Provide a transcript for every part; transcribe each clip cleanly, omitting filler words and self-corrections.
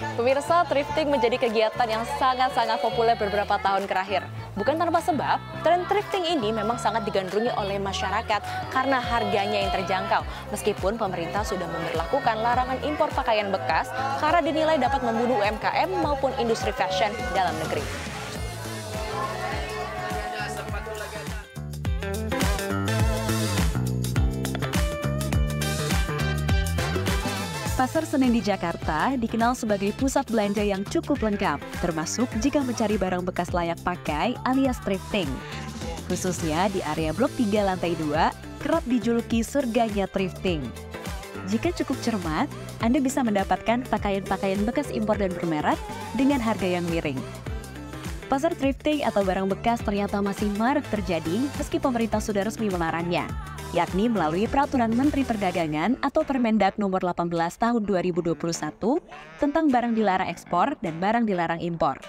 Pemirsa, thrifting menjadi kegiatan yang sangat-sangat populer beberapa tahun terakhir. Bukan tanpa sebab, tren thrifting ini memang sangat digandrungi oleh masyarakat karena harganya yang terjangkau. Meskipun pemerintah sudah memberlakukan larangan impor pakaian bekas karena dinilai dapat membunuh UMKM maupun industri fashion dalam negeri. Pasar Senen di Jakarta dikenal sebagai pusat belanja yang cukup lengkap, termasuk jika mencari barang bekas layak pakai alias thrifting. Khususnya di area Blok 3 lantai 2, kerap dijuluki surganya thrifting. Jika cukup cermat, Anda bisa mendapatkan pakaian-pakaian bekas impor dan bermerek dengan harga yang miring. Pasar thrifting atau barang bekas ternyata masih marak terjadi meski pemerintah sudah resmi melarangnya, yakni melalui Peraturan Menteri Perdagangan atau Permendag Nomor 18 Tahun 2021 tentang barang dilarang ekspor dan barang dilarang impor.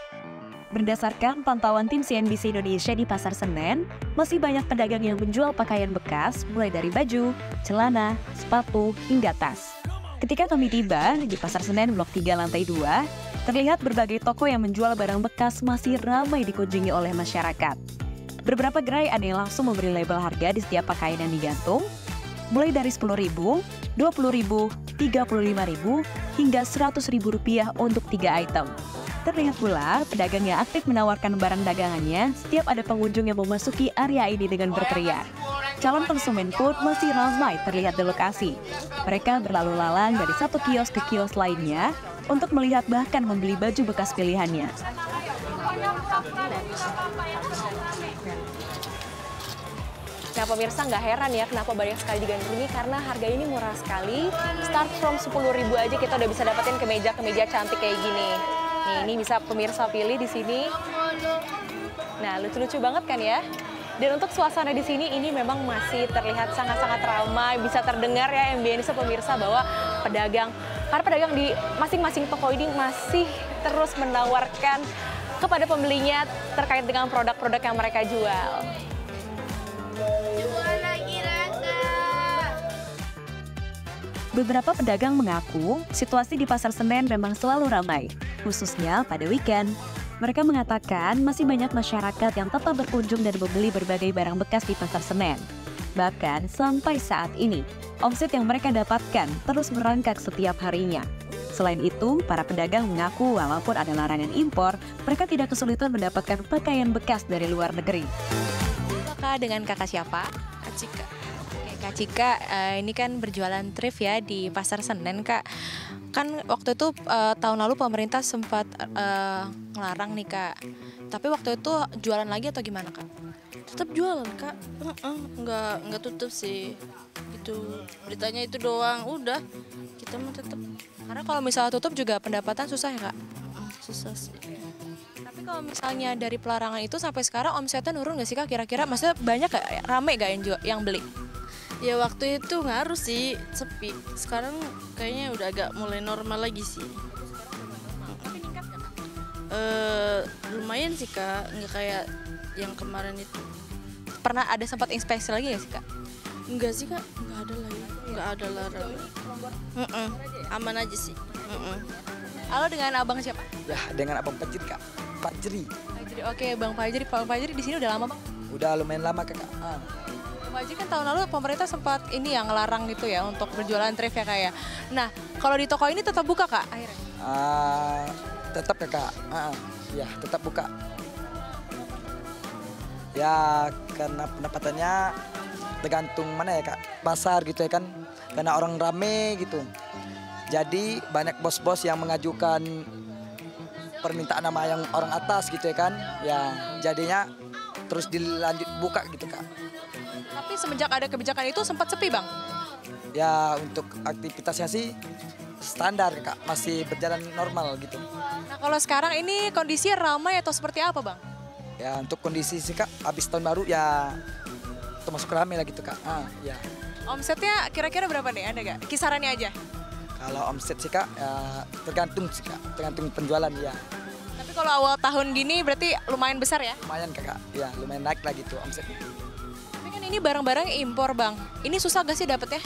Berdasarkan pantauan tim CNBC Indonesia di Pasar Senen, masih banyak pedagang yang menjual pakaian bekas mulai dari baju, celana, sepatu, hingga tas. Ketika kami tiba di Pasar Senen Blok 3 lantai 2, terlihat berbagai toko yang menjual barang bekas masih ramai dikunjungi oleh masyarakat. Beberapa gerai ada yang langsung memberi label harga di setiap pakaian yang digantung, mulai dari Rp10.000, Rp20.000, Rp35.000, hingga Rp100.000 untuk 3 item. Terlihat pula pedagang yang aktif menawarkan barang dagangannya setiap ada pengunjung yang memasuki area ini dengan berteriak. Calon konsumen pun masih ramai terlihat di lokasi. Mereka berlalu lalang dari satu kios ke kios lainnya untuk melihat bahkan membeli baju bekas pilihannya. Nah pemirsa, nggak heran ya kenapa banyak sekali digandrungi karena harga ini murah sekali. Start from Rp10.000 aja kita udah bisa dapetin kemeja-kemeja cantik kayak gini. Nih, ini bisa pemirsa pilih di sini. Nah, lucu-lucu banget kan ya? Dan untuk suasana di sini ini memang masih terlihat sangat-sangat ramai, bisa terdengar ya ambience pemirsa bahwa para pedagang di masing-masing toko ini masih terus menawarkan kepada pembelinya terkait dengan produk-produk yang mereka jual. Beberapa pedagang mengaku situasi di Pasar Senen memang selalu ramai, khususnya pada weekend. Mereka mengatakan masih banyak masyarakat yang tetap berkunjung dan membeli berbagai barang bekas di Pasar Senen. Bahkan sampai saat ini, omset yang mereka dapatkan terus merangkak setiap harinya. Selain itu, para pedagang mengaku walaupun ada larangan impor, mereka tidak kesulitan mendapatkan pakaian bekas dari luar negeri. Kak, dengan kakak siapa? Kak Cika. Oke, Kak Cika, ini kan berjualan thrift ya di Pasar Senen, Kak. Kan waktu itu tahun lalu pemerintah sempat ngelarang nih, Kak. Tapi waktu itu jualan lagi atau gimana, Kak? Tetap jualan, Kak. Nggak tutup sih. Itu beritanya itu doang. Udah, kita mau tetap. Karena kalau misalnya tutup juga pendapatan susah ya, Kak? Susah sih. Tapi kalau misalnya dari pelarangan itu sampai sekarang omsetnya nurun nggak sih, Kak? Kira-kira maksudnya banyak gak, rame gak yang beli? Ya waktu itu ngaruh sih, sepi. Sekarang kayaknya udah agak mulai normal lagi sih. Tapi meningkat nggak, Kak? Lumayan sih, Kak. Nggak kayak yang kemarin itu. Pernah ada sempat inspeksi lagi nggak sih, Kak? Enggak sih, Kak. Nggak ada lagi. Nggak ada larangan. Aman aja sih. Halo, dengan abang siapa? Ya, dengan abang Fajri, Kak. Fajri. Fajri, oke, Bang Fajri. Bang Fajri di sini udah lama, Bang? Udah lumayan lama, Kak. Bang Fajri kan tahun lalu pemerintah sempat ini ya ngelarang gitu ya untuk berjualan thrift ya, Kak ya. Nah, kalau di toko ini tetap buka, Kak, akhirnya? Tetap, Kak. Ya, tetap buka. Ya, karena pendapatannya tergantung mana ya, Kak. Pasar gitu ya kan. Karena orang rame gitu. Jadi banyak bos-bos yang mengajukan permintaan nama yang orang atas gitu ya kan. Ya, jadinya terus dilanjut buka gitu, Kak. Tapi semenjak ada kebijakan itu sempat sepi, Bang? Ya, untuk aktivitasnya sih standar, Kak. Masih berjalan normal gitu. Nah, kalau sekarang ini kondisinya ramai atau seperti apa, Bang? Ya, untuk kondisi sih, Kak, habis tahun baru ya termasuk ramai lah gitu, Kak. Ya. Omsetnya kira-kira berapa nih? Ada nggak? Kisarannya aja. Kalau omset sih, Kak, ya tergantung sih, Kak. Tergantung penjualan ya. Tapi kalau awal tahun gini berarti lumayan besar ya? Lumayan, Kak. Ya, lumayan naik lah gitu omsetnya. Tapi kan ini barang-barang impor, Bang. Ini susah gak sih dapetnya?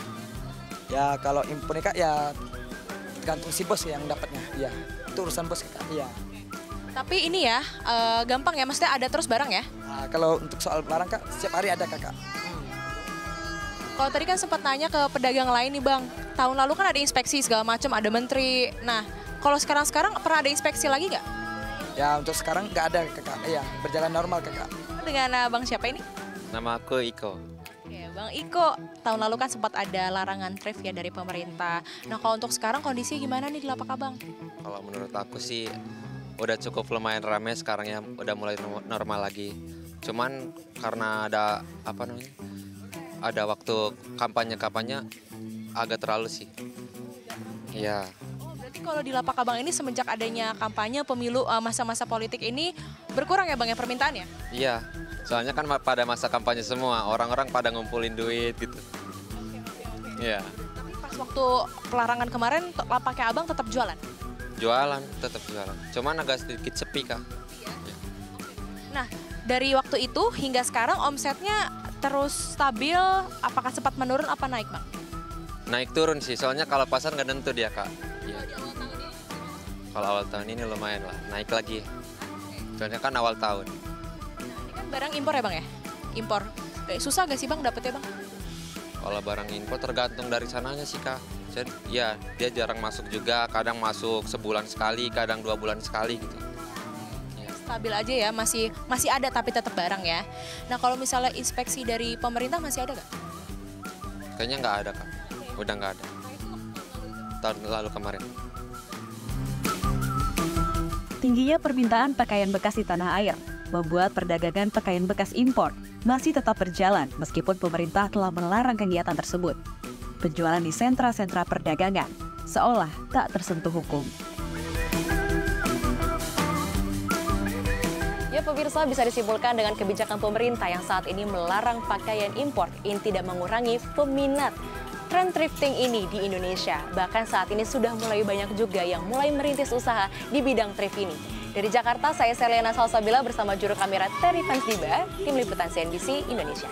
Ya, kalau impor nih, Kak, ya tergantung si bos yang dapatnya. Iya, itu urusan bos Kak. Iya. Tapi ini ya, gampang ya, maksudnya ada terus barang ya? Nah, kalau untuk soal barang Kak, setiap hari ada Kakak. Kalau tadi kan sempat nanya ke pedagang lain nih Bang, tahun lalu kan ada inspeksi segala macam, ada menteri. Nah, kalau sekarang pernah ada inspeksi lagi nggak? Ya untuk sekarang nggak ada Kakak. Iya, berjalan normal Kakak. Dengan Bang siapa ini? Nama aku Iko. Oke, Bang Iko, tahun lalu kan sempat ada larangan thrift ya dari pemerintah. Nah, kalau untuk sekarang kondisi gimana nih di lapak Abang? Kalau menurut aku sih udah cukup lumayan ramai sekarang ya, udah mulai normal lagi. Cuman karena ada apa namanya? Ada waktu kampanye agak terlalu sih. Iya. Berarti kalau di lapak Abang ini semenjak adanya kampanye pemilu masa-masa politik ini berkurang ya Bang ya permintaannya? Iya. Soalnya kan pada masa kampanye semua, orang-orang pada ngumpulin duit gitu. Iya. Tapi pas waktu pelarangan kemarin lapaknya Abang tetap jualan? Jualan, tetap jualan. Cuman agak sedikit sepi Kak. Nah, dari waktu itu hingga sekarang omsetnya terus stabil, apakah sempat menurun apa naik Bang? Naik turun sih, soalnya kalau pasar nggak nentu dia Kak. Iya. Kalau awal tahun ini lumayan lah, naik lagi. Soalnya kan awal tahun. Ini kan barang impor ya Bang ya? Impor. Susah gak sih Bang dapetnya Bang? Kalau barang impor tergantung dari sananya sih Kak. Jadi ya dia jarang masuk juga, kadang masuk sebulan sekali, kadang 2 bulan sekali gitu. Stabil aja ya, masih ada tapi tetap barang ya. Nah kalau misalnya inspeksi dari pemerintah masih ada nggak? Kayaknya nggak ada Kak, udah nggak ada. Tahun lalu kemarin. Tingginya permintaan pakaian bekas di tanah air membuat perdagangan pakaian bekas impor masih tetap berjalan meskipun pemerintah telah melarang kegiatan tersebut. Penjualan di sentra-sentra perdagangan seolah tak tersentuh hukum. Ya pemirsa, bisa disimpulkan dengan kebijakan pemerintah yang saat ini melarang pakaian impor ini tidak mengurangi peminat tren thrifting ini di Indonesia. Bahkan saat ini sudah mulai banyak juga yang mulai merintis usaha di bidang thrift ini. Dari Jakarta, saya Selena Salsabila bersama juru kamera Terry Fansdiba, tim liputan CNBC Indonesia.